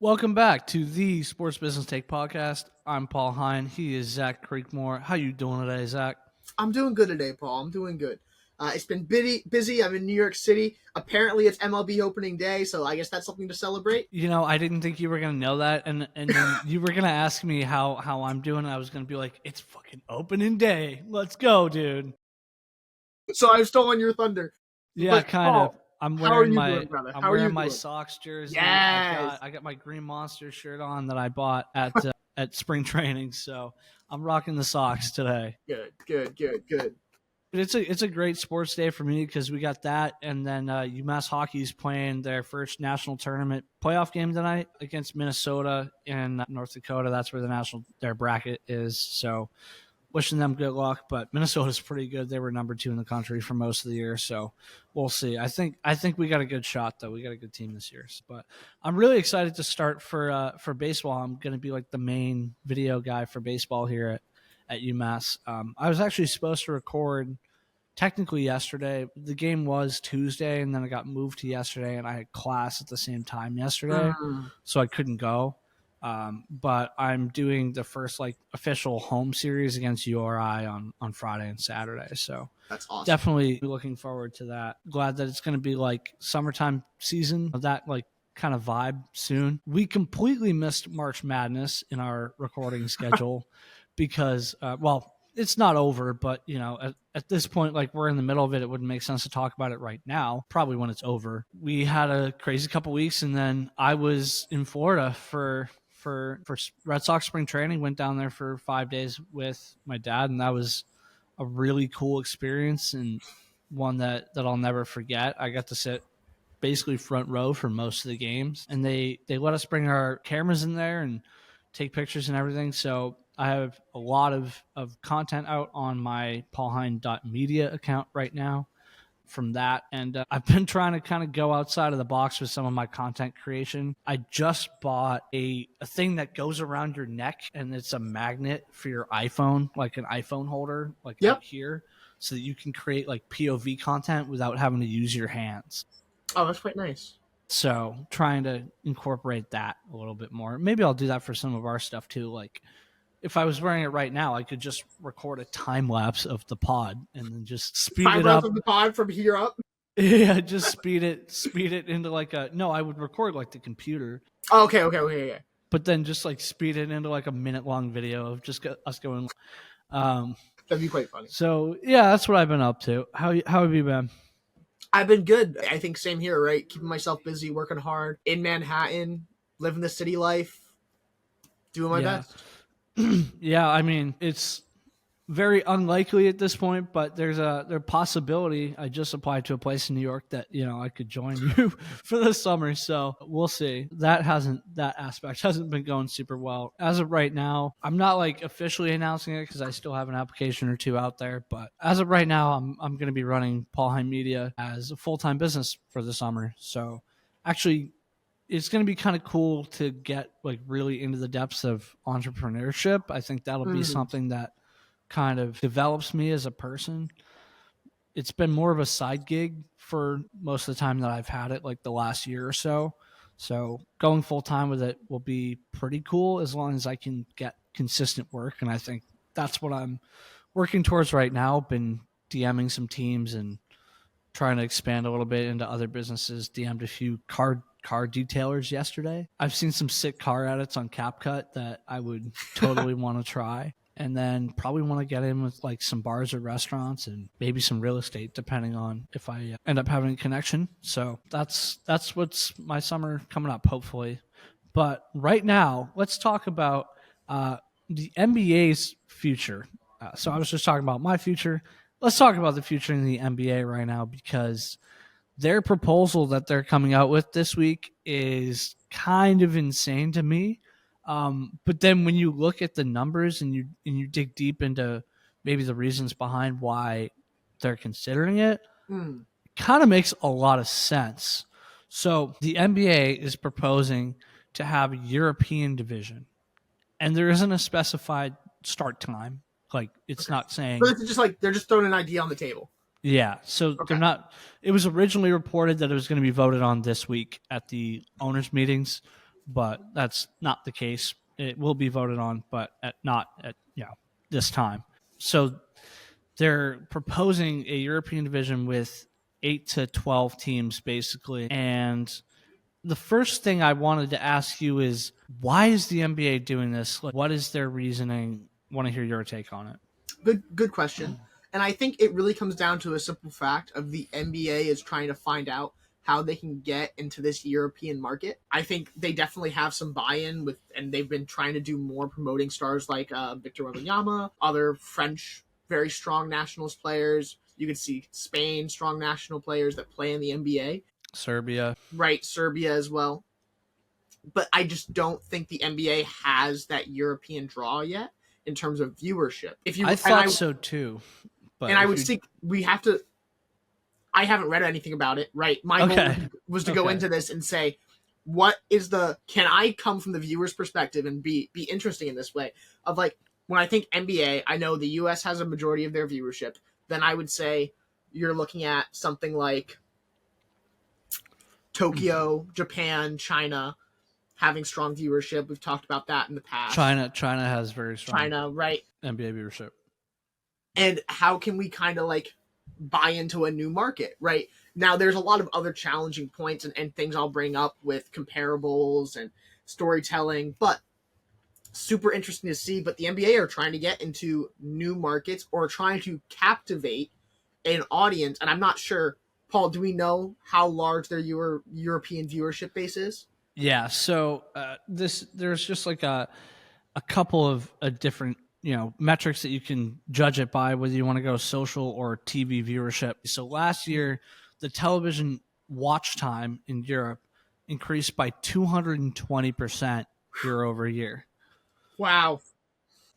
Welcome back to the Sports Business Take Podcast. I'm Paul Hine. He is Zach Creekmore. How you doing today, Zach? I'm doing good today, Paul. I'm doing good. It's been busy. I'm in New York City. Apparently, it's MLB opening day, so I guess that's something to celebrate. You know, I didn't think you were going to know that, and then you were going to ask me how I'm doing. I was going to be like, it's fucking opening day. Let's go, dude. So I've stolen your thunder. Yeah, But, kind Paul, of. I'm how are wearing you my doing, brother? I'm How are wearing you my doing? Sox jersey. Yes. I got my Green Monster shirt on that I bought at spring training, so I'm rocking the Sox today. Good. It's a great sports day for me because we got that, and then UMass Hockey's playing their first national tournament playoff game tonight against Minnesota in North Dakota. That's where their bracket is. So, wishing them good luck. But Minnesota's pretty good. They were number 2 in the country for most of the year, so we'll see. I think we got a good shot though. We got a good team this year. But I'm really excited to start for baseball. I'm going to be like the main video guy for baseball here at UMass. I was actually supposed to record technically yesterday. The game was Tuesday, and then it got moved to yesterday, and I had class at the same time yesterday, so I couldn't go. But I'm doing the first official home series against URI on Friday and Saturday, so That's awesome. Definitely looking forward to that. Glad that it's going to be like summertime season of that kind of vibe soon. We completely missed March Madness in our recording schedule because, it's not over, but at this point, we're in the middle of it. It wouldn't make sense to talk about it right now. Probably when it's over. We had a crazy couple weeks, and then I was in Florida for Red Sox spring training. Went down there for 5 days with my dad, and that was a really cool experience and one that I'll never forget. I got to sit basically front row for most of the games, and they let us bring our cameras in there and take pictures and everything. So I have a lot of content out on my paulhine.media account right now from that. And I've been trying to kind of go outside of the box with some of my content creation. I just bought a thing that goes around your neck, and it's a magnet for your iPhone, like an iPhone holder, up here, so that you can create POV content without having to use your hands. Oh, that's quite nice. So trying to incorporate that a little bit more. Maybe I'll do that for some of our stuff too. If I was wearing it right now, I could just record a time lapse of the pod and then just speed it up. Of the pod from here up. Yeah, just speed it into no, I would record the computer. Oh, okay, yeah. But then just speed it into a minute long video of just us going. That'd be quite funny. So yeah, that's what I've been up to. How have you been? I've been good. I think same here, right? Keeping myself busy, working hard in Manhattan, living the city life, doing my best. Yeah, I mean, it's very unlikely at this point, but there's a possibility. I just applied to a place in New York that I could join you for the summer, so we'll see. That aspect hasn't been going super well as of right now. I'm not officially announcing it because I still have an application or two out there, but as of right now, I'm going to be running Paul Hine Media as a full-time business for the summer. So actually, it's going to be kind of cool to get really into the depths of entrepreneurship. I think that'll be something that kind of develops me as a person. It's been more of a side gig for most of the time that I've had it, the last year or so. So going full time with it will be pretty cool as long as I can get consistent work. And I think that's what I'm working towards right now. Been DMing some teams and trying to expand a little bit into other businesses. DM'd a few car detailers yesterday. I've seen some sick car edits on CapCut that I would totally want to try. And then probably want to get in with some bars or restaurants and maybe some real estate, depending on if I end up having a connection. So that's what's my summer coming up, hopefully. But right now, let's talk about the NBA's future. So I was just talking about my future. Let's talk about the future in the NBA right now, because their proposal that they're coming out with this week is kind of insane to me. But then when you look at the numbers and you dig deep into maybe the reasons behind why they're considering it, it kind of makes a lot of sense. So the NBA is proposing to have a European division, and there isn't a specified start time. It's not saying. But it's just they're just throwing an idea on the table. Yeah, so they're not. It was originally reported that it was going to be voted on this week at the owners' meetings, but that's not the case. It will be voted on, but not at this time. So they're proposing a European division with 8 to 12 teams, basically. And the first thing I wanted to ask you is, why is the NBA doing this? Like, what is their reasoning? I want to hear your take on it. Good question. And I think it really comes down to a simple fact of the NBA is trying to find out how they can get into this European market. I think they definitely have some buy-in with, and they've been trying to do more promoting stars like Victor Wembanyama, other French very strong nationals players. You could see Spain strong national players that play in the NBA. Serbia. Right, Serbia as well. But I just don't think the NBA has that European draw yet in terms of viewership. I thought so too. But I would think we have to. I haven't read anything about it. Right, my goal was to go into this and say, what is can I come from the viewer's perspective and be interesting in this way of like, when I think NBA, I know the US has a majority of their viewership. Then I would say you're looking at something like Tokyo, Japan, China having strong viewership. We've talked about that in the past. China has very strong right, NBA viewership. And how can we kind of like buy into a new market, right? Now, there's a lot of other challenging points and things I'll bring up with comparables and storytelling, but super interesting to see. But the NBA are trying to get into new markets or trying to captivate an audience. And I'm not sure, Paul, do we know how large their European viewership base is? Yeah, so there's just like a couple of different metrics that you can judge it by, whether you want to go social or TV viewership. So last year, the television watch time in Europe increased by 220% year over year. Wow.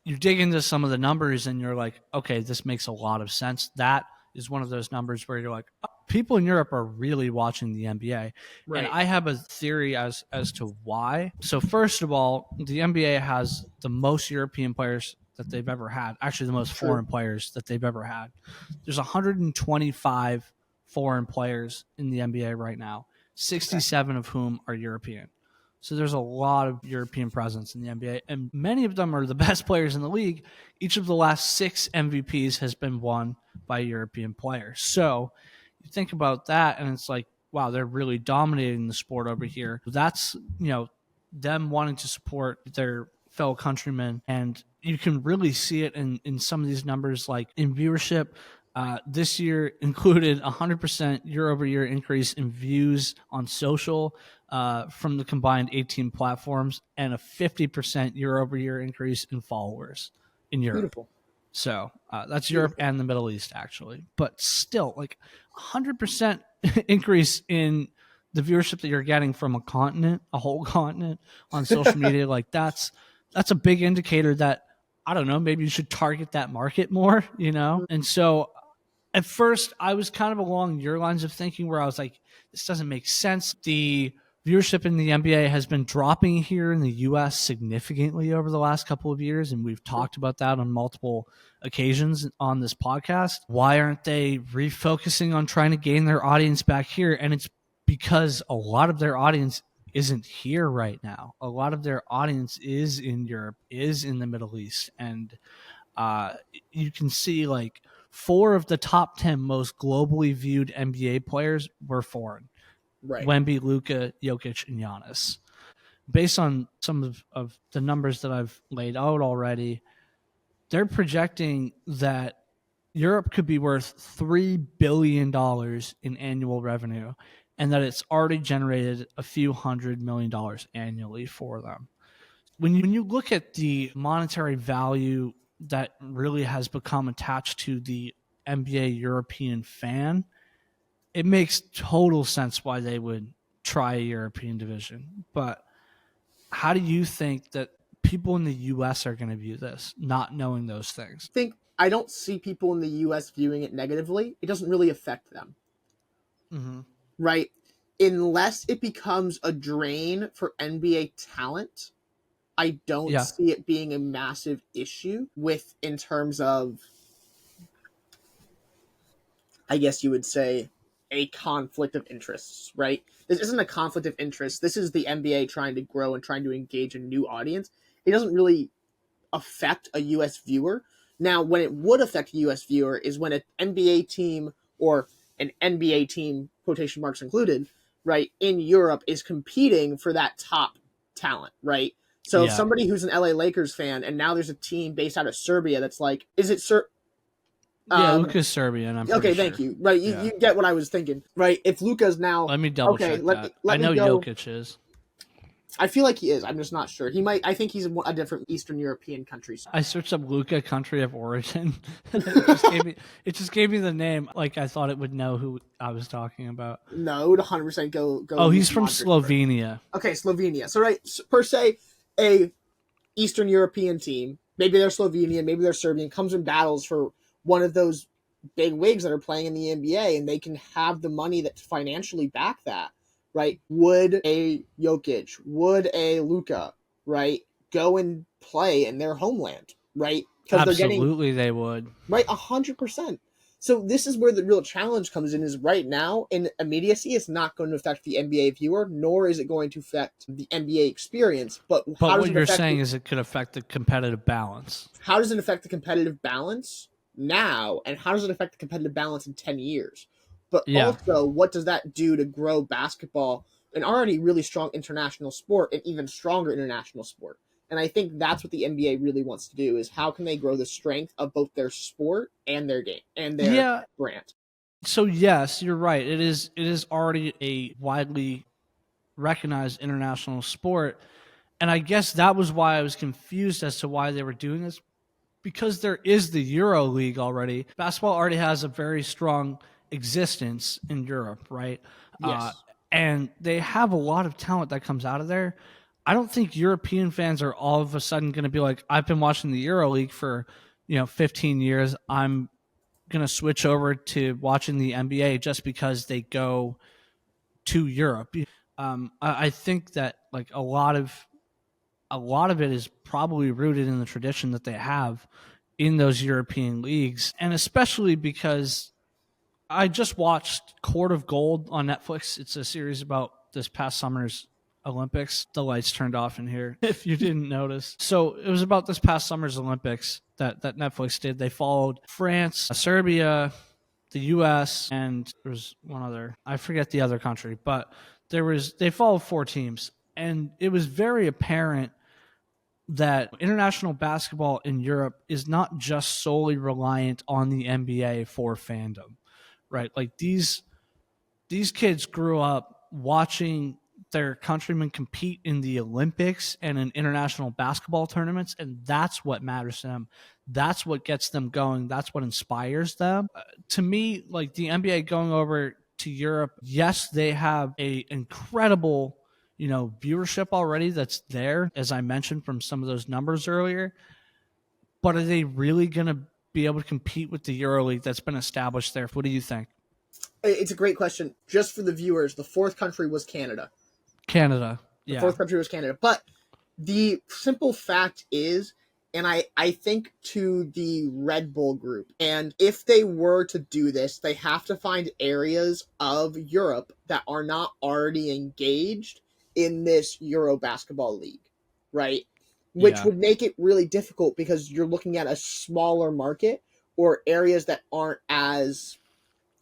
You dig into some of the numbers and you're like, okay, this makes a lot of sense. That is one of those numbers where you're like, oh, people in Europe are really watching the NBA. Right. And I have a theory as to why. So first of all, the NBA has the most European players that they've ever had. Actually, the most foreign players that they've ever had. There's 125 foreign players in the NBA right now, 67 of whom are European. So there's a lot of European presence in the NBA, and many of them are the best players in the league. Each of the last 6 MVPs has been won by a European player. So you think about that, and it's like, wow, they're really dominating the sport over here. That's, them wanting to support their fellow countrymen, and you can really see it in some of these numbers, like in viewership. This year included 100% year-over-year increase in views on social from the combined 18 platforms, and a 50% year-over-year increase in followers in Europe. Beautiful. So that's Europe and the Middle East, actually. But still, like 100% increase in the viewership that you're getting from a whole continent on social media, like that's a big indicator that, I don't know, maybe you should target that market more, And so at first I was kind of along your lines of thinking where I was like, this doesn't make sense. The viewership in the NBA has been dropping here in the US significantly over the last couple of years, and we've talked about that on multiple occasions on this podcast. Why aren't they refocusing on trying to gain their audience back here? And it's because a lot of their audience isn't here right now. A lot of their audience is in Europe, is in the Middle East, and you can see like 4 of the top 10 most globally viewed NBA players were foreign. Right. Wemby, Luka, Jokic, and Giannis. Based on some of the numbers that I've laid out already, they're projecting that Europe could be worth $3 billion in annual revenue, and that it's already generated a few $100 million annually for them. When you look at the monetary value that really has become attached to the NBA European fan, it makes total sense why they would try a European division. But how do you think that people in the U.S. are going to view this, not knowing those things? I don't see people in the U.S. viewing it negatively. It doesn't really affect them. Mm-hmm. Right? Unless it becomes a drain for NBA talent, I don't see it being a massive issue in terms of, I guess you would say, a conflict of interests, right? This isn't a conflict of interest. This is the NBA trying to grow and trying to engage a new audience. It doesn't really affect a US viewer. Now, when it would affect a US viewer is when an NBA team or an NBA team, quotation marks included, right, in Europe is competing for that top talent, right? So if Yeah. somebody who's an LA Lakers fan and now there's a team based out of Serbia that's like, is it Yeah, Luka's Serbian, I'm pretty okay, sure. thank you. Right, you get what I was thinking, right? If Luka's now Let me double okay, check let that. let I me know go. Jokic is. I feel like he is. I'm just not sure. He might. I think he's in a different Eastern European country. I searched up Luka country of origin. it just gave me the name. Like I thought it would know who I was talking about. No, it would 100% go. Oh, he's from Modric first. Slovenia. Okay, Slovenia. So right, per se, a Eastern European team. Maybe they're Slovenian, maybe they're Serbian. Comes in battles for one of those big wigs that are playing in the NBA, and they can have the money that financially back that. Right? Would a Jokic, would a Luka, right, go and play in their homeland? Right? Because they're getting Absolutely, they would. right 100%. So this is where the real challenge comes in. Is right now in immediacy, it's not going to affect the NBA viewer, nor is it going to affect the NBA experience. But how does what it you're affect saying is it could affect the competitive balance. how does it affect the competitive balance now, and how does it affect the competitive balance in 10 years? But Yeah. also, what does that do to grow basketball, an already really strong international sport, and even stronger international sport? And I think that's what the NBA really wants to do, is how can they grow the strength of both their sport and their game and their brand. So yes, you're right. It is already a widely recognized international sport. And I guess that was why I was confused as to why they were doing this, because there is the Euroleague already. Basketball already has a very strong existence in Europe, right? Yes. And they have a lot of talent that comes out of there. I don't think European fans are all of a sudden going to be like, I've been watching the Euroleague for 15 years. I'm going to switch over to watching the NBA just because they go to Europe. I think that like a lot of it is probably rooted in the tradition that they have in those European leagues, and especially because I just watched Court of Gold on Netflix. It's a series about this past summer's Olympics. The lights turned off in here, if you didn't notice. So it was about this past summer's Olympics that Netflix did. They followed France, Serbia, the U.S., and there was one other. I forget the other country, but they followed 4 teams, and it was very apparent that international basketball in Europe is not just solely reliant on the NBA for fandom, right? Like these kids grew up watching their countrymen compete in the Olympics and in international basketball tournaments, and that's what matters to them. That's what gets them going. That's what inspires them. To me, like the NBA going over to Europe, yes, they have a incredible viewership already that's there, as I mentioned from some of those numbers earlier. But are they really going to be able to compete with the EuroLeague that's been established there? What do you think? It's a great question. Just for the viewers, the fourth country was Canada. Canada. The Yeah. fourth country was Canada. But the simple fact is, and I think to the Red Bull group, and if they were to do this, they have to find areas of Europe that are not already engaged in this Euro basketball league, right? Which would make it really difficult because you're looking at a smaller market or areas that aren't as...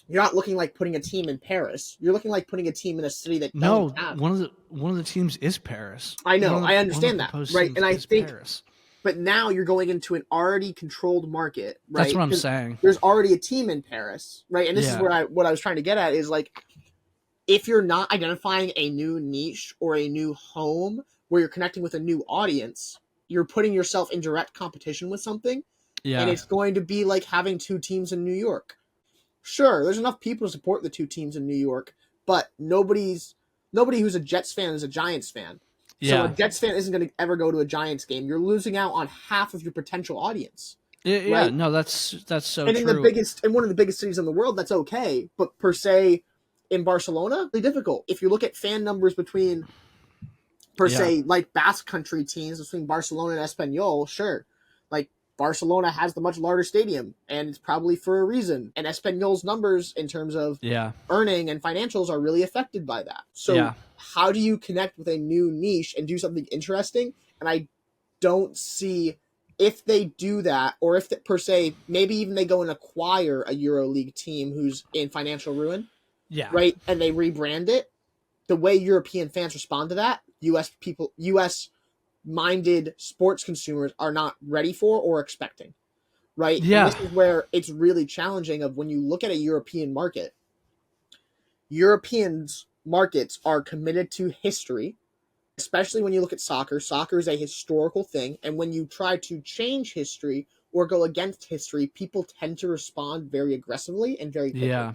You're not looking like putting a team in Paris. You're looking like putting a team in a city that doesn't have... one of the teams is Paris. I know, I understand that, right? And I think, Paris. But now you're going into an already controlled market, right? That's what I'm saying. There's already a team in Paris, right? And this is what I was trying to get at is like, if you're not identifying a new niche or a new home where you're connecting with a new audience, you're putting yourself in direct competition with something, and it's going to be like having 2 teams in New York. Sure, there's enough people to support the 2 teams in New York, but nobody who's a Jets fan is a Giants fan. So a Jets fan isn't going to ever go to a Giants game. You're losing out on half of your potential audience. Yeah, right? No, that's so and true. In one of the biggest cities in the world, that's okay. But per se, in Barcelona, really difficult. If you look at fan numbers between, per se, like Basque Country teams between Barcelona and Espanyol, sure, like Barcelona has the much larger stadium, and it's probably for a reason. And Espanyol's numbers in terms of Yeah. earning and financials are really affected by that. So Yeah. how do you connect with a new niche and do something interesting? And I don't see if they do that, or if per se, maybe even they go and acquire a EuroLeague team who's in financial ruin, Yeah. right? And they rebrand it. The way European fans respond to that, US minded sports consumers are not ready for or expecting, right? And Yeah. this is where it's really challenging of when you look at a European market. Europeans markets are committed to history, especially when you look at soccer. Soccer is a historical thing, and when you try to change history or go against history, people tend to respond very aggressively and very quickly. Yeah.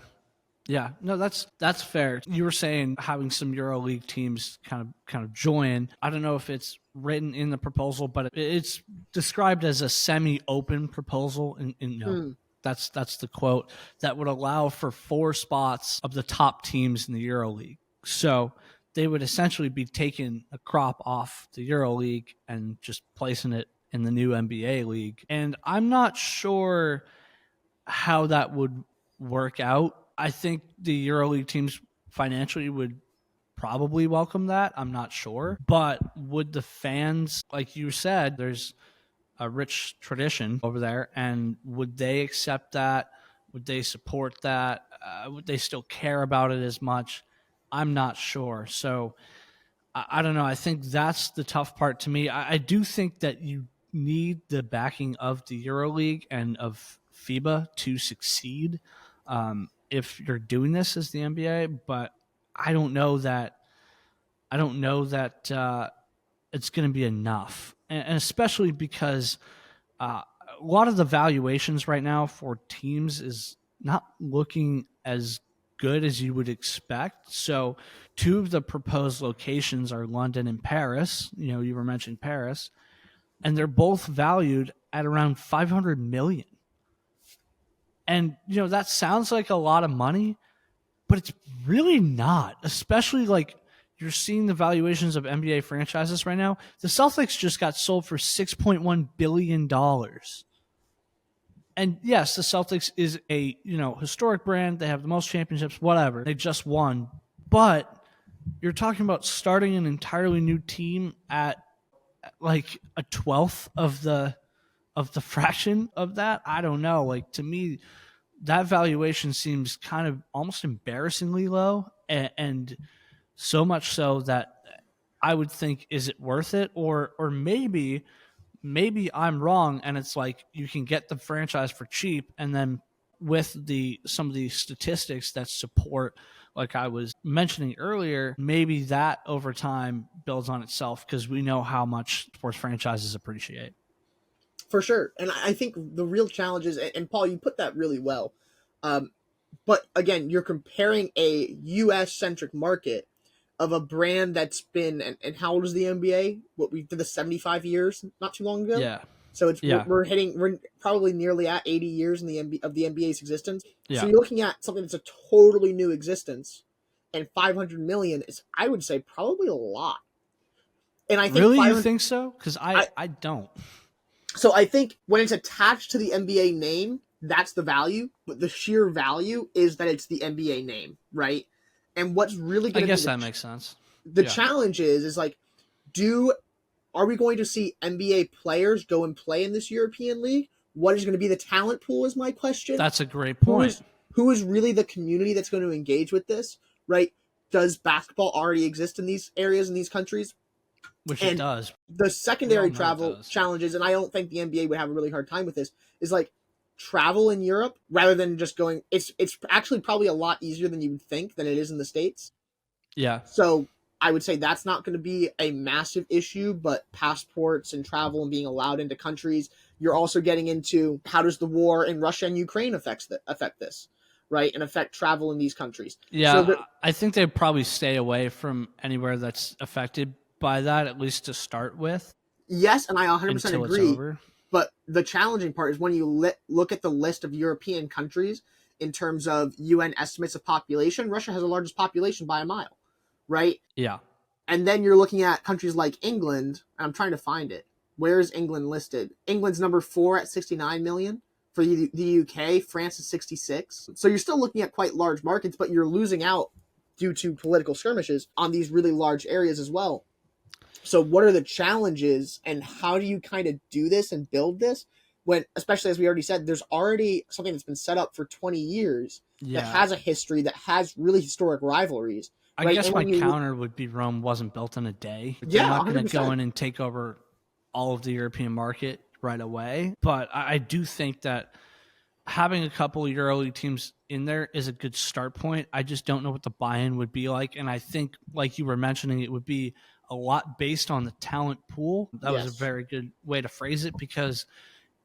Yeah, no, that's fair. You were saying having some EuroLeague teams kind of join. I don't know if it's written in the proposal, but it's described as a semi-open proposal, and that's the quote that would allow for 4 spots of the top teams in the EuroLeague. So they would essentially be taking a crop off the EuroLeague and just placing it in the new NBA league. And I'm not sure how that would work out. I think the EuroLeague teams financially would probably welcome that. I'm not sure. But would the fans, like you said, there's a rich tradition over there, and would they accept that? Would they support that? Would they still care about it as much? I'm not sure. So I don't know. I think that's the tough part to me. I do think that you need the backing of the EuroLeague and of FIBA to succeed if you're doing this as the NBA. But I don't know that. I don't know that it's going to be enough, and especially because a lot of the valuations right now for teams is not looking as good as you would expect. So 2 of the proposed locations are London and Paris. You were mentioning Paris, and they're both valued at around 500 million. And that sounds like a lot of money, but it's really not, especially like you're seeing the valuations of NBA franchises right now. The Celtics just got sold for $6.1 billion. And yes, the Celtics is a historic brand. They have the most championships, whatever. They just won. But you're talking about starting an entirely new team at like a 12th of the fraction of that. I don't know. Like, to me, that valuation seems kind of almost embarrassingly low, and so much so that I would think, is it worth it? Or maybe I'm wrong, and it's like you can get the franchise for cheap, and then with some of the statistics that support, like I was mentioning earlier, maybe that over time builds on itself, because we know how much sports franchises appreciate. For sure. And I think the real challenge is, and Paul, you put that really well. But again, you're comparing a US centric market of a brand that's been, and how old is the NBA? What, we did the 75 years not too long ago? Yeah. So we're probably nearly at 80 years in of the NBA's existence. Yeah. So you're looking at something that's a totally new existence, and 500 million is, I would say, probably a lot. And I think really, you think so? Because I don't. So I think when it's attached to the NBA name, that's the value. But the sheer value is that it's the NBA name, right? And what's really going to, I guess that makes sense. The challenge is like, are we going to see NBA players go and play in this European league? What is going to be the talent pool is my question. That's a great point. Who is really the community that's going to engage with this, right? Does basketball already exist in these areas, in these countries? Which it does. The secondary travel challenges, and I don't think the NBA would have a really hard time with this, is like travel in Europe rather than just going. It's actually probably a lot easier than you would think than it is in the States. Yeah. So I would say that's not going to be a massive issue, but passports and travel and being allowed into countries, you're also getting into how does the war in Russia and Ukraine affect this, right? And affect travel in these countries. Yeah, so I think they'd probably stay away from anywhere that's affected by that, at least to start with. Yes, and I 100% agree. But the challenging part is when you look at the list of European countries in terms of UN estimates of population, Russia has the largest population by a mile, right? Yeah. And then you're looking at countries like England, and I'm trying to find it. Where is England listed? England's number 4 at 69 million. For the UK, France is 66. So you're still looking at quite large markets, but you're losing out due to political skirmishes on these really large areas as well. So what are the challenges, and how do you kind of do this and build this when, especially as we already said, there's already something that's been set up for 20 years that has a history, that has really historic rivalries. I right? guess And my counter would be Rome wasn't built in a day. They're Yeah, not going to 100%. go in and take over all of the European market right away. But I do think that having a couple of EuroLeague teams in there is a good start point. I just don't know what the buy-in would be like. And I think, like you were mentioning, it would be a lot based on the talent pool. That was a very good way to phrase it, because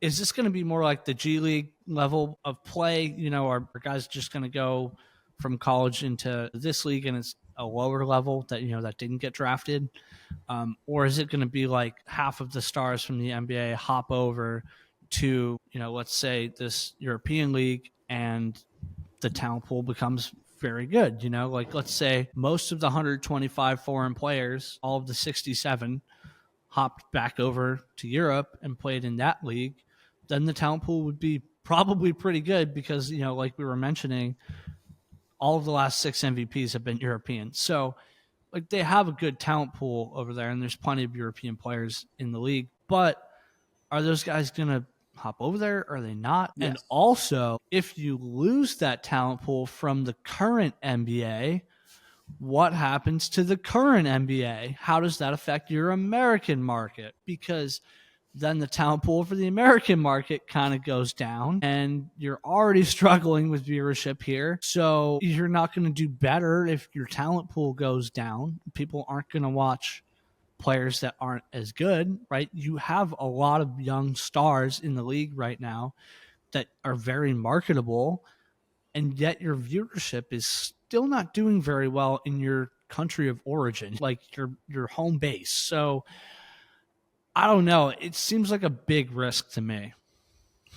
is this going to be more like the G League level of play? You know, are guys just going to go from college into this league and it's a lower level that, you know, that didn't get drafted? Or is it going to be like half of the stars from the NBA hop over to, you know, let's say this European league, and the talent pool becomes very good? You know, like let's say most of the 125 foreign players, all of the 67 hopped back over to Europe and played in that league, then the talent pool would be probably pretty good, because, you know, like we were mentioning, all of the last 6 MVPs have been European. So like they have a good talent pool over there, and there's plenty of European players in the league. But are those guys going to hop over there? Or are they not? Yes. And also, if you lose that talent pool from the current NBA, what happens to the current NBA? How does that affect your American market? Because then the talent pool for the American market kind of goes down, and you're already struggling with viewership here. So you're not going to do better if your talent pool goes down. People aren't going to watch players that aren't as good, right? You have a lot of young stars in the league right now that are very marketable, and yet your viewership is still not doing very well in your country of origin, like your home base. So I don't know. It seems like a big risk to me.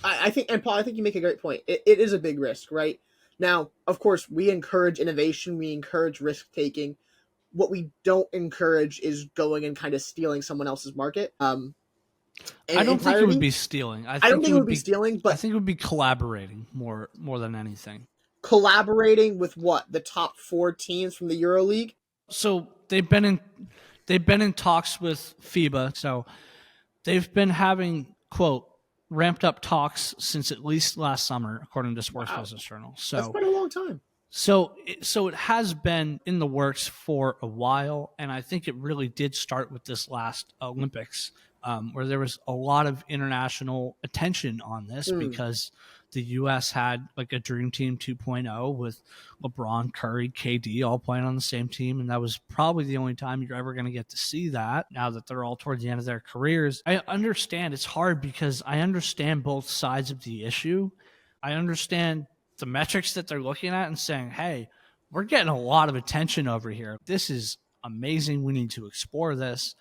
I think, and Paul, I think you make a great point. It is a big risk, right? Now, of course, we encourage innovation, we encourage risk taking. What we don't encourage is going and kind of stealing someone else's market. I don't think it would be stealing. I don't think it would be stealing, but I think it would be collaborating more than anything. Collaborating with what? The top 4 teams from the EuroLeague? So they've been in talks with FIBA. So they've been having, quote, ramped up talks since at least last summer, according to Sports Business Journal. So that's quite a long time. So it has been in the works for a while, and I think it really did start with this last Olympics, where there was a lot of international attention on this because the U.S. had like a Dream Team 2.0 with LeBron, Curry, KD all playing on the same team, and that was probably the only time you're ever going to get to see that now that they're all towards the end of their careers. I understand it's hard because I understand both sides of the issue. I understand the metrics that they're looking at and saying, hey, we're getting a lot of attention over here. This is amazing. We need to explore this.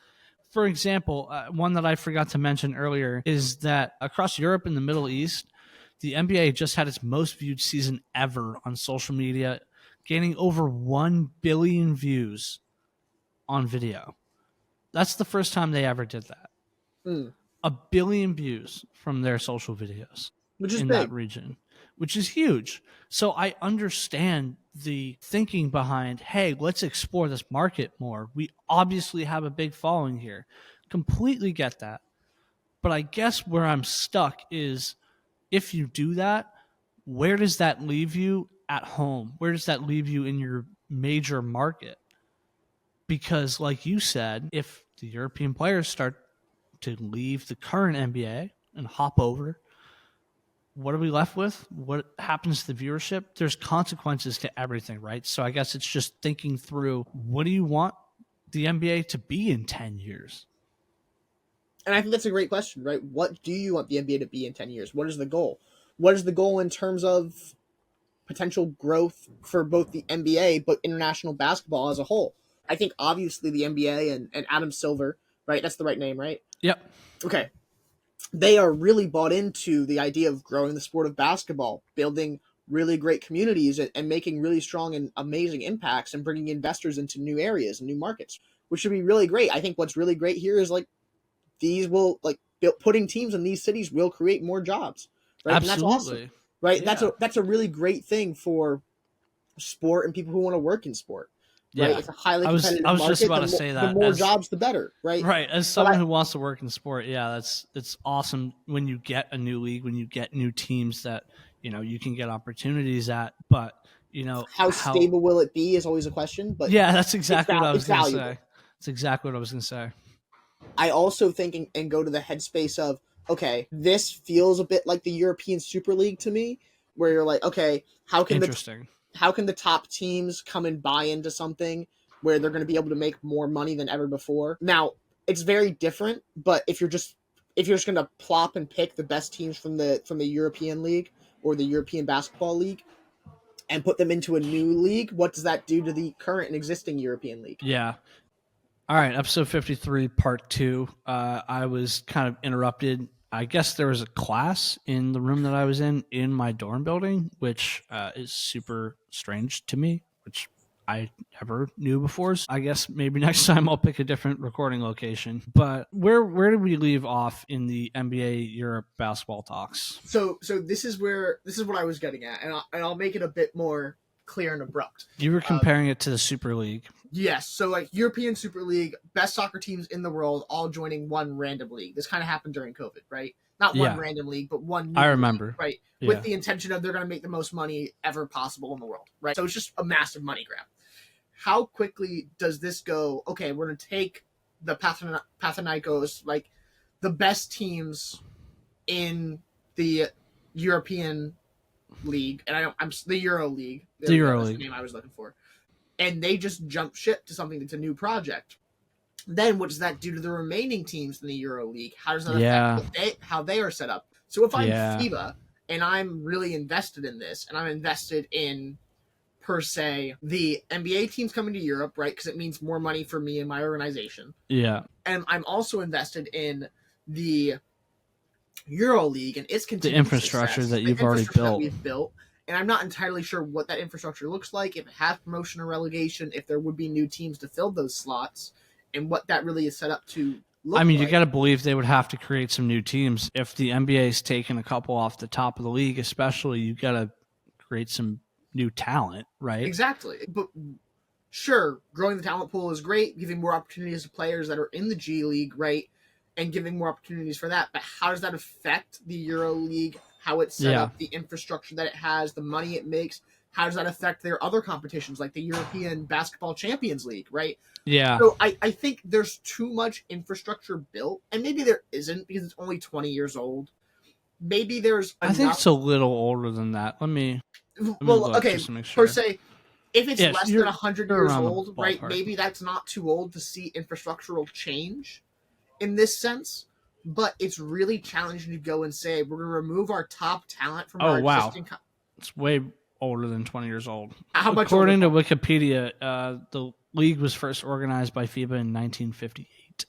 For example, one that I forgot to mention earlier is that across Europe and the Middle East, the NBA just had its most viewed season ever on social media, gaining over 1 billion views on video. That's the first time they ever did that. 1 billion views from their social videos, which is in big. That region, which is huge. So I understand the thinking behind, hey, let's explore this market more. We obviously have a big following here. Completely get that. But I guess where I'm stuck is, if you do that, where does that leave you at home? Where does that leave you in your major market? Because like you said, if the European players start to leave the current NBA and hop over, what are we left with? What happens to the viewership? There's consequences to everything, right? So I guess it's just thinking through, what do you want the NBA to be in 10 years? And I think that's a great question, right? What do you want the NBA to be in 10 years? What is the goal? What is the goal in terms of potential growth for both the NBA, but international basketball as a whole? I think obviously the NBA and Adam Silver, right? That's the right name, right? Yep. Okay. They are really bought into the idea of growing the sport of basketball, building really great communities, and making really strong and amazing impacts, and bringing investors into new areas and new markets, which should be really great. I think what's really great here is like these will putting teams in these cities will create more jobs, right? And that's awesome, Absolutely. right? Yeah. That's a really great thing for sport and people who want to work in sport, right? Yeah. It's a highly I was competitive just market. about to say The that more as jobs, the better, right? right, as But someone who wants to work in sport, yeah, it's awesome when you get a new league, when you get new teams that, you can get opportunities at, but how how stable will it be is always a question, but yeah, that's exactly what I was it's going to valuable. say. That's exactly what I was going to say. I also think and go to the headspace of, okay, this feels a bit like the European Super League to me, where you're like, okay, Interesting. how can the top teams come and buy into something where they're going to be able to make more money than ever before? Now, it's very different, but if you're just going to plop and pick the best teams from the European League or the European Basketball League and put them into a new league, what does that do to the current and existing European League? Yeah. All right, episode 53, part 2. I was kind of interrupted. I guess there was a class in the room that I was in my dorm building, which is super strange to me, which I never knew before. So I guess maybe next time I'll pick a different recording location. But where did we leave off in the NBA Europe basketball talks? So this is what I was getting at, and I'll make it a bit more clear and abrupt. You were comparing it to the Super League. Yes, so like European Super League, best soccer teams in the world, all joining one random league. This kind of happened during COVID, right? Not one random league, but one new I remember. league, right? Yeah. With the intention of they're going to make the most money ever possible in the world, right? So it's just a massive money grab. How quickly does this go? Okay, we're going to take the Panathinaikos, like the best teams in the European League, and I'm the Euro League. The Euro That's League. the name I was looking for. And they just jump ship to something that's a new project. Then what does that do to the remaining teams in the Euro League? How does that affect how they are set up? So if I'm FIBA and I'm really invested in this, and I'm invested in, per se, the NBA teams coming to Europe, right? Because it means more money for me and my organization. Yeah. And I'm also invested in the Euro League and its continued the infrastructure success, that you've already built. That we've built. And I'm not entirely sure what that infrastructure looks like, if it has promotion or relegation, if there would be new teams to fill those slots, and what that really is set up to look like. You got to believe they would have to create some new teams. If the NBA is taking a couple off the top of the league, especially, you got to create some new talent, right? Exactly. But sure, growing the talent pool is great, giving more opportunities to players that are in the G League, right? And giving more opportunities for that. But how does that affect the Euro League? How it's set up, the infrastructure that it has, the money it makes. How does that affect their other competitions, like the European Basketball Champions League, right? Yeah. So I think there's too much infrastructure built, and maybe there isn't because it's only 20 years old. Maybe there's enough. I think it's a little older than that. Let me okay, just to make sure. Per se, if it's less than 100 years old, right, maybe that's not too old to see infrastructural change in this sense. But it's really challenging to go and say we're going to remove our top talent from our existing. It's way older than 20 years old. How much? According to Wikipedia, the league was first organized by FIBA in 1958.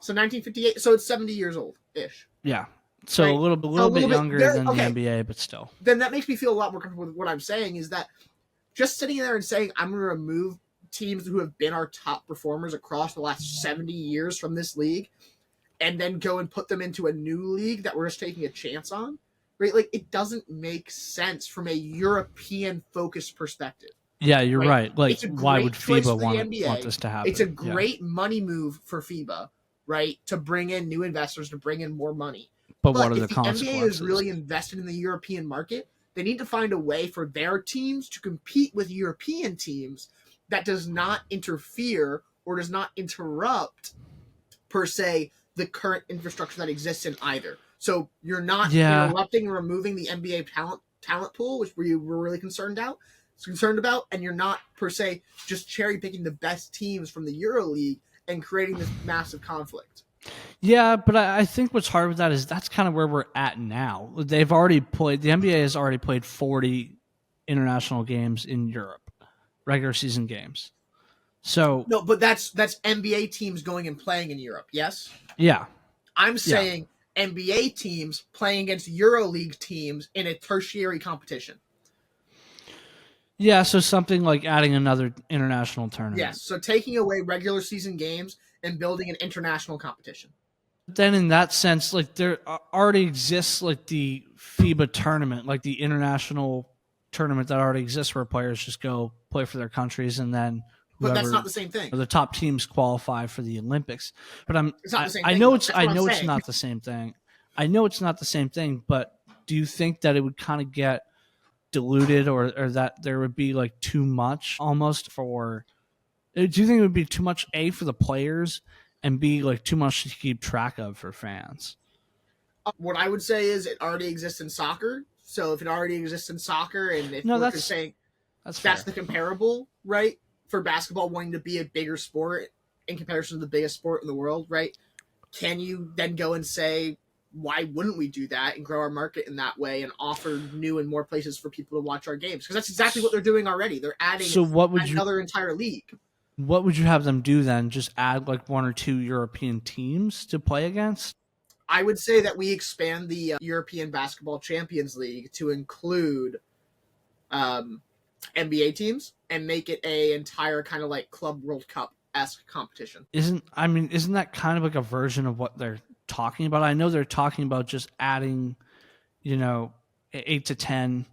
So 1958. So it's 70 years old ish. Yeah. So right. a little bit younger than the NBA, but still. Then that makes me feel a lot more comfortable with what I'm saying. Is that just sitting there and saying I'm going to remove teams who have been our top performers across the last 70 years from this league, and then go and put them into a new league that we're just taking a chance on, right? Like, it doesn't make sense from a European-focused perspective. Yeah, you're right. Like, why would FIBA want this to happen? It's a great money move for FIBA, right, to bring in new investors, to bring in more money. But what are the consequences? If the NBA is really invested in the European market, they need to find a way for their teams to compete with European teams that does not interfere or does not interrupt, per se, the current infrastructure that exists in either. So you're not interrupting and removing the NBA talent pool, which we were really concerned about, and you're not per se just cherry picking the best teams from the Euro League and creating this massive conflict. Yeah, but I think what's hard with that is that's kind of where we're at now. The NBA has already played 40 international games in Europe, regular season games. So no, but that's NBA teams going and playing in Europe. Yes. Yeah. I'm saying NBA teams playing against EuroLeague teams in a tertiary competition. Yeah, so something like adding another international tournament. Yes, so taking away regular season games and building an international competition. Then in that sense, like there already exists like the FIBA tournament, like the international tournament that already exists where players just go play for their countries and then But that's not whoever the same thing. the top teams qualify for the Olympics. But It's not the same I thing, know though. it's That's what I'm it's saying. not the same thing. I know it's not the same thing, but do you think that it would kind of get diluted or that there would be like too much almost for do you think it would be too much A for the players and B like too much to keep track of for fans? What I would say is it already exists in soccer. So if it already exists in soccer, and if No, we're saying that's that's fair. the comparable, right? For basketball wanting to be a bigger sport in comparison to the biggest sport in the world, right? Can you then go and say, why wouldn't we do that and grow our market in that way and offer new and more places for people to watch our games? Because that's exactly what they're doing already. They're adding So another entire league. what would you have them do then? Just add like one or two European teams to play against? I would say that we expand the European Basketball Champions League to include NBA teams and make it a entire kind of like Club World Cup esque competition. Isn't that kind of like a version of what they're talking about? I know they're talking about just adding, 8 to 10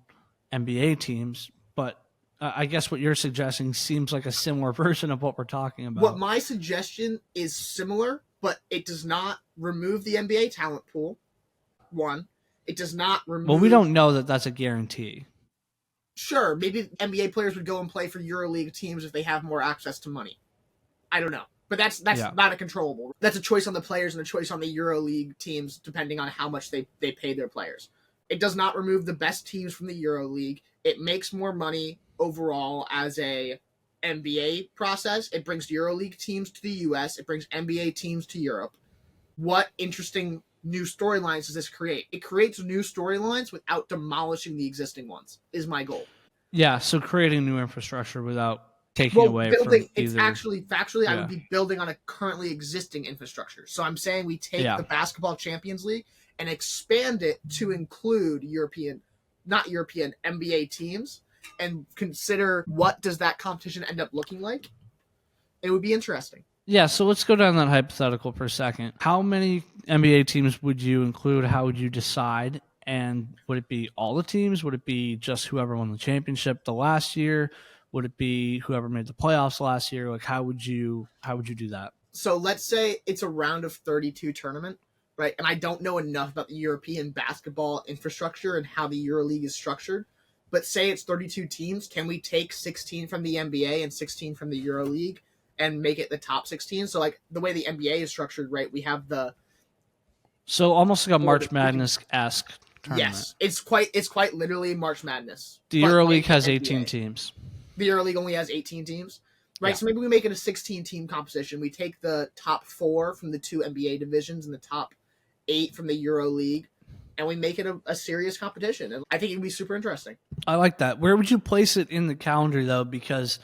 NBA teams, but I guess what you're suggesting seems like a similar version of what we're talking about. What my suggestion is similar, but it does not remove the NBA talent pool. One, it does not remove. Well, we don't know that that's a guarantee. Sure, maybe NBA players would go and play for EuroLeague teams if they have more access to money. I don't know. But that's not a controllable. That's a choice on the players and a choice on the EuroLeague teams depending on how much they pay their players. It does not remove the best teams from the EuroLeague. It makes more money overall as a NBA process. It brings EuroLeague teams to the US. It brings NBA teams to Europe. What interesting new storylines does this create? It creates new storylines without demolishing the existing ones, is my goal. Yeah, so creating new infrastructure without taking away from it's either. Actually, factually, I would be building on a currently existing infrastructure. So I'm saying we take the Basketball Champions League and expand it to include not European, NBA teams, and consider what does that competition end up looking like. It would be interesting. Yeah, so let's go down that hypothetical for a second. How many NBA teams would you include? How would you decide? And would it be all the teams? Would it be just whoever won the championship the last year? Would it be whoever made the playoffs last year? Like, how would you do that? So let's say it's a round of 32 tournament, right? And I don't know enough about the European basketball infrastructure and how the EuroLeague is structured. But say it's 32 teams. Can we take 16 from the NBA and 16 from the EuroLeague and make it the top 16? So like the way the NBA is structured, right? We have so almost like a March Madness-esque tournament. Yes, it's quite literally March Madness. The EuroLeague has 18 teams. The EuroLeague only has 18 teams, right? Yeah. So maybe we make it a 16-team competition. We take the top 4 from the 2 NBA divisions and the top 8 from the EuroLeague, and we make it a serious competition. And I think it'd be super interesting. I like that. Where would you place it in the calendar, though? Because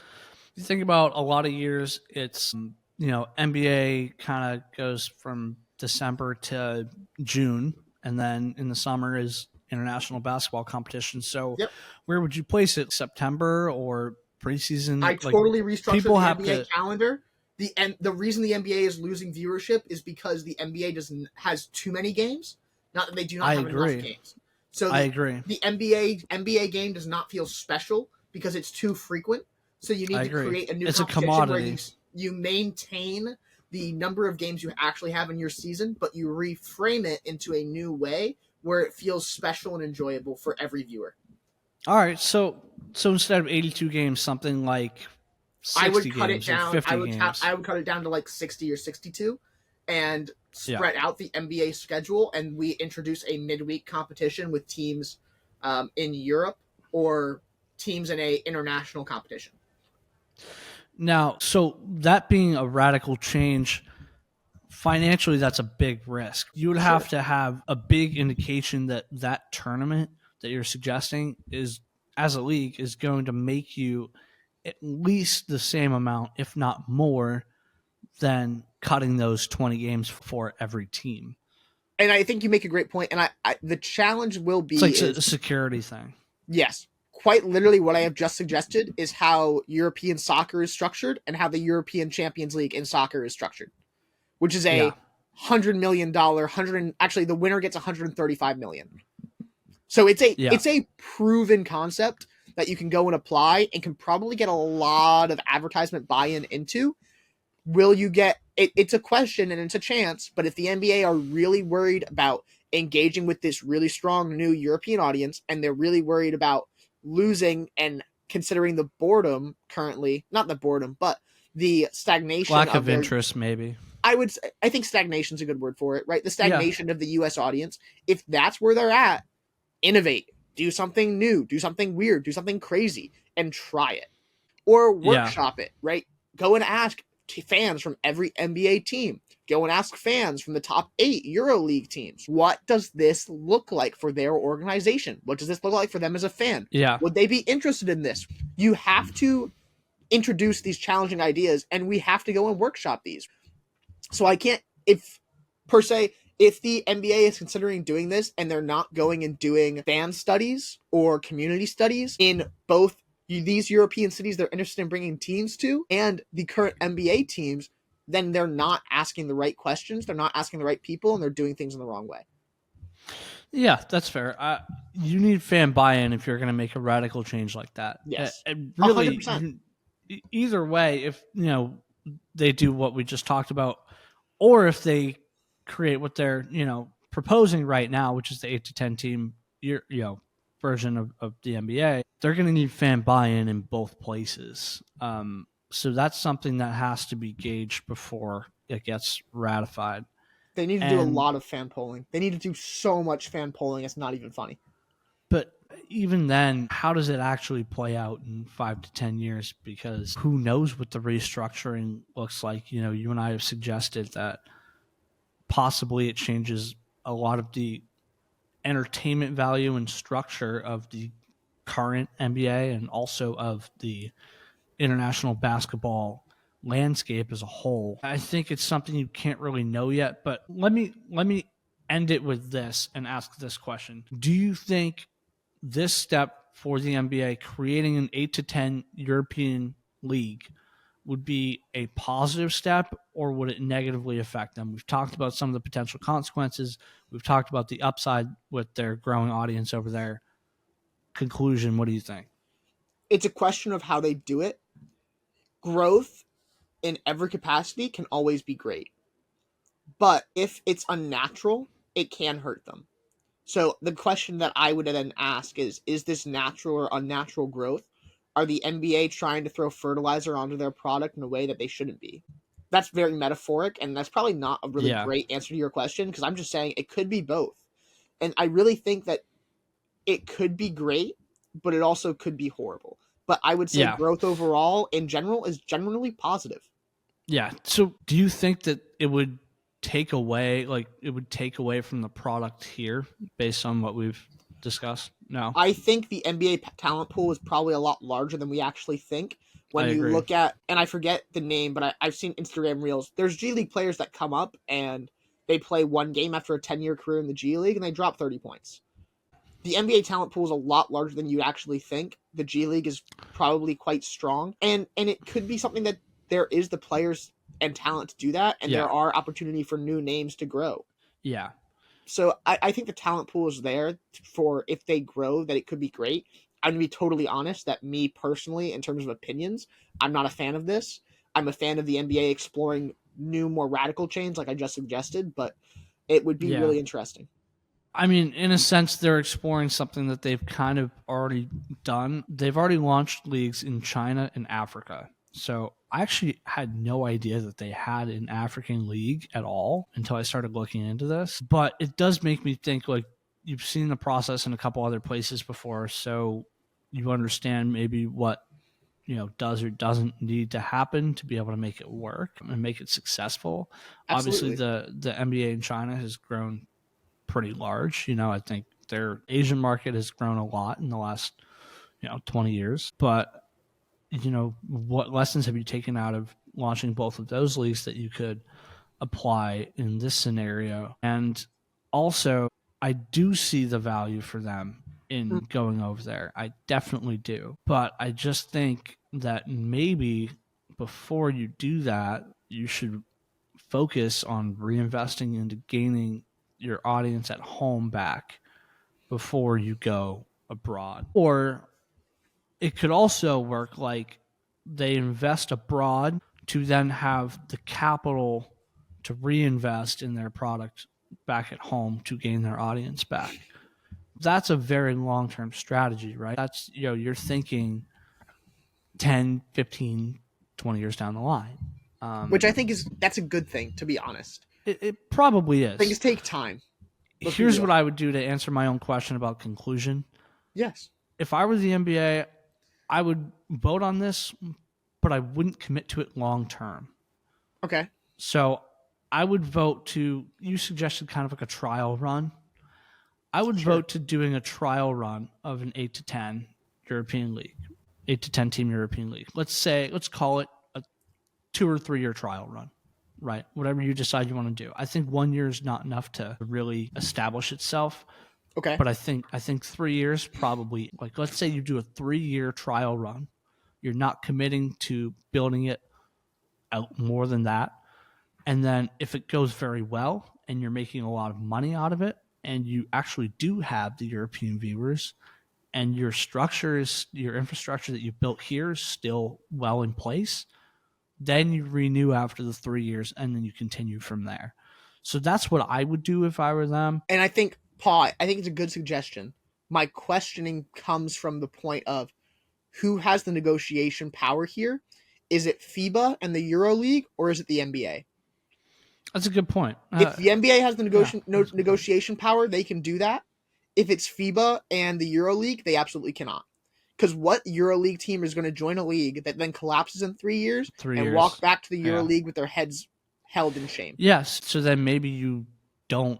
you think about a lot of years, it's, NBA kind of goes from December to June, and then in the summer is international basketball competition. So where would you place it? September or preseason? I totally restructured the NBA calendar. The reason the NBA is losing viewership is because the NBA has too many games. Not that they do not have enough games. So I agree. The NBA game does not feel special because it's too frequent. So you need to create a new competition where you maintain the number of games you actually have in your season, but you reframe it into a new way where it feels special and enjoyable for every viewer. All right, so instead of 82 games, something like 60 I would cut games it down. or 50 games. I would cut it down to like 60 or 62 and spread out the NBA schedule, and we introduce a midweek competition with teams in Europe or teams in a international competition. Now, so that being a radical change, financially, that's a big risk. You would have to have a big indication that tournament that you're suggesting is, as a league, is going to make you at least the same amount, if not more, than cutting those 20 games for every team. And I think you make a great point. And I the challenge will be... It's like a security thing. Yes. Quite literally what I have just suggested is how European soccer is structured and how the European Champions League in soccer is structured, which is a $100 million, actually the winner gets 135 million. So it's a Yeah. it's a proven concept that you can go and apply and can probably get a lot of advertisement buy-in into. Will you get it? It's a question and it's a chance, but if the NBA are really worried about engaging with this really strong new European audience, and they're really worried about losing and considering the boredom currently, not the boredom, but the stagnation Lack of of their, interest, maybe. I think stagnation is a good word for it, right? The Yeah. stagnation of the US audience. If that's where they're at, innovate, do something new, do something weird, do something crazy, and try it. Or Yeah. workshop it, right? Go and ask fans from every NBA team. Go and ask fans from the top 8 Euroleague teams. What does this look like for their organization? What does this look like for them as a fan? Yeah. Would they be interested in this? You have to introduce these challenging ideas, and we have to go and workshop these. So I can't, if per se, if the NBA is considering doing this and they're not going and doing fan studies or community studies in both these European cities they're interested in bringing teams to and the current NBA teams, then they're not asking the right questions, they're not asking the right people, and they're doing things in the wrong way. Yeah, that's fair. You need fan buy-in if you're going to make a radical change like that. Yes. And really, 100%. either way, if they do what we just talked about, or if they create what they're proposing right now, which is the 8 to 10 team version of the NBA, they're going to need fan buy-in in both places. So that's something that has to be gauged before it gets ratified. They need to do a And lot of fan polling. They need to do so much fan polling, it's not even funny. but even then, how does it actually play out in 5 to 10 years? Because who knows what the restructuring looks like? You and I have suggested that possibly it changes a lot of the entertainment value and structure of the current NBA and also of the international basketball landscape as a whole. I think it's something you can't really know yet, but let me end it with this and ask this question. Do you think this step for the NBA creating an 8 to 10 European league would be a positive step, or would it negatively affect them? We've talked about some of the potential consequences. We've talked about the upside with their growing audience over there. Conclusion, what do you think? It's a question of how they do it. Growth in every capacity can always be great. But if it's unnatural, it can hurt them. So the question that I would then ask is this natural or unnatural growth? Are the NBA trying to throw fertilizer onto their product in a way that they shouldn't be? That's very metaphoric, and that's probably not a really great answer to your question, because I'm just saying it could be both. And I really think that it could be great, but it also could be horrible. But I would say growth overall in general is generally positive. Yeah. So do you think that it would take away from the product here based on what we've discussed? No. I think the NBA talent pool is probably a lot larger than we actually think. When I you agree. look at, and I forget the name, but I've seen Instagram reels. There's G League players that come up and they play one game after a 10-year career in the G League and they drop 30 points. The NBA talent pool is a lot larger than you actually think. The G League is probably quite strong, and it could be something that there is the players and talent to do that, and there are opportunity for new names to grow. Yeah. So I think the talent pool is there for, if they grow, that it could be great. I'm going to be totally honest that me personally, in terms of opinions, I'm not a fan of this. I'm a fan of the NBA exploring new, more radical change like I just suggested, but it would be really interesting. I mean, in a sense, they're exploring something that they've kind of already done. They've already launched leagues in China and Africa. So I actually had no idea that they had an African league at all until I started looking into this. But it does make me think, like, you've seen the process in a couple other places before, so you understand maybe what does or doesn't need to happen to be able to make it work and make it successful. Absolutely. Obviously, the NBA in China has grown pretty large. I think their Asian market has grown a lot in the last 20 years. But what lessons have you taken out of launching both of those leagues that you could apply in this scenario? And also, I do see the value for them in going over there. I definitely do. But I just think that maybe before you do that, you should focus on reinvesting into gaining your audience at home back before you go abroad. Or it could also work like they invest abroad to then have the capital to reinvest in their product back at home to gain their audience back. That's a very long-term strategy, right? That's, you're thinking 10, 15, 20 years down the line. Which I think that's a good thing, to be honest. It probably is. Things take time. Here's what I would do to answer my own question about conclusion. Yes. If I were the NBA, I would vote on this, but I wouldn't commit to it long term. Okay. So I would vote to, you suggested kind of like a trial run. I would vote to doing a trial run of an 8 to 10 European League, 8 to 10 team European League. Let's call it a 2 or 3 year trial run, right? Whatever you decide you want to do. I think 1 year is not enough to really establish itself. Okay. But I think 3 years probably, like, let's say you do a 3-year trial run. You're not committing to building it out more than that. And then if it goes very well and you're making a lot of money out of it, and you actually do have the European viewers, and your infrastructure that you built here is still well in place, then you renew after the 3 years and then you continue from there. So that's what I would do if I were them. And I think, Paul, I think it's a good suggestion. My questioning comes from the point of who has the negotiation power here. Is it FIBA and the EuroLeague, or is it the NBA? That's a good point. If the NBA has the negotiation power, they can do that. If it's FIBA and the EuroLeague, they absolutely cannot. Because what EuroLeague team is going to join a league that then collapses in 3 years walk back to the EuroLeague with their heads held in shame? Yes. So then maybe you don't,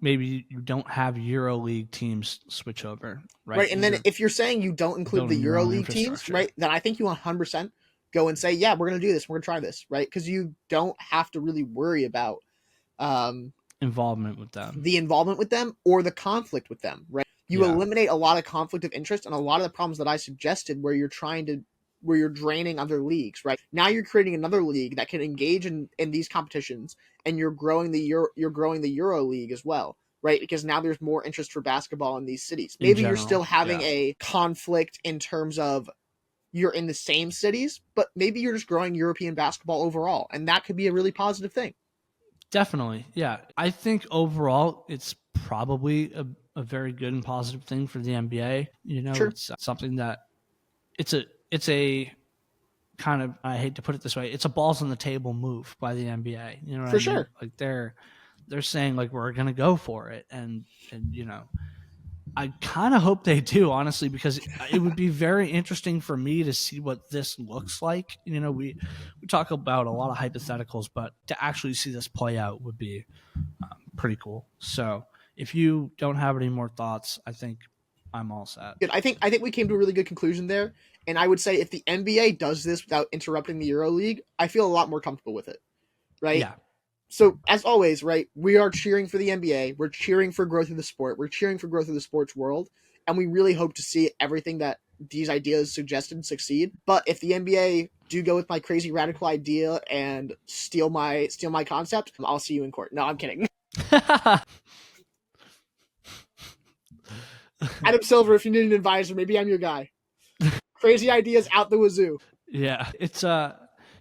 maybe you don't have EuroLeague teams switch over, right? Right. And then if you're saying you don't include the EuroLeague teams, right, then I think you 100% go and say, yeah, we're going to do this. We're going to try this, right? Because you don't have to really worry about involvement with them, or the conflict with them, right? You eliminate a lot of conflict of interest and a lot of the problems that I suggested where you're draining other leagues, right? Now you're creating another league that can engage in these competitions, and you're growing the EuroLeague as well, right? Because now there's more interest for basketball in these cities. Maybe you're still having a conflict in terms of you're in the same cities, but maybe you're just growing European basketball overall, and that could be a really positive thing. Definitely, yeah. I think overall it's probably a very good and positive thing for the NBA. It's something that it's a kind of, I hate to put it this way, it's a balls on the table move by the NBA. You know what I mean? Sure. Like they're saying like we're gonna go for it, and I kind of hope they do, honestly, because it would be very interesting for me to see what this looks like. We talk about a lot of hypotheticals, but to actually see this play out would be pretty cool. So if you don't have any more thoughts, I think I'm all set. Good. I think we came to a really good conclusion there. And I would say if the NBA does this without interrupting the EuroLeague, I feel a lot more comfortable with it. Right? Yeah. So, as always, right, we are cheering for the NBA. We're cheering for growth of the sport. We're cheering for growth of the sports world. And we really hope to see everything that these ideas suggested succeed. But if the NBA do go with my crazy radical idea and steal my concept, I'll see you in court. No, I'm kidding. Adam Silver, if you need an advisor, maybe I'm your guy. Crazy ideas out the wazoo. Yeah, it's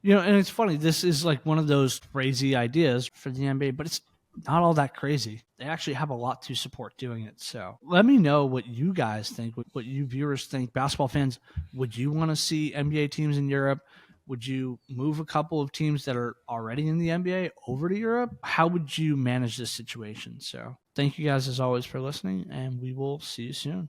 and it's funny. This is like one of those crazy ideas for the NBA, but it's not all that crazy. They actually have a lot to support doing it. So let me know what you guys think, what you viewers think. Basketball fans, would you want to see NBA teams in Europe? Would you move a couple of teams that are already in the NBA over to Europe? How would you manage this situation? So thank you guys as always for listening, and we will see you soon.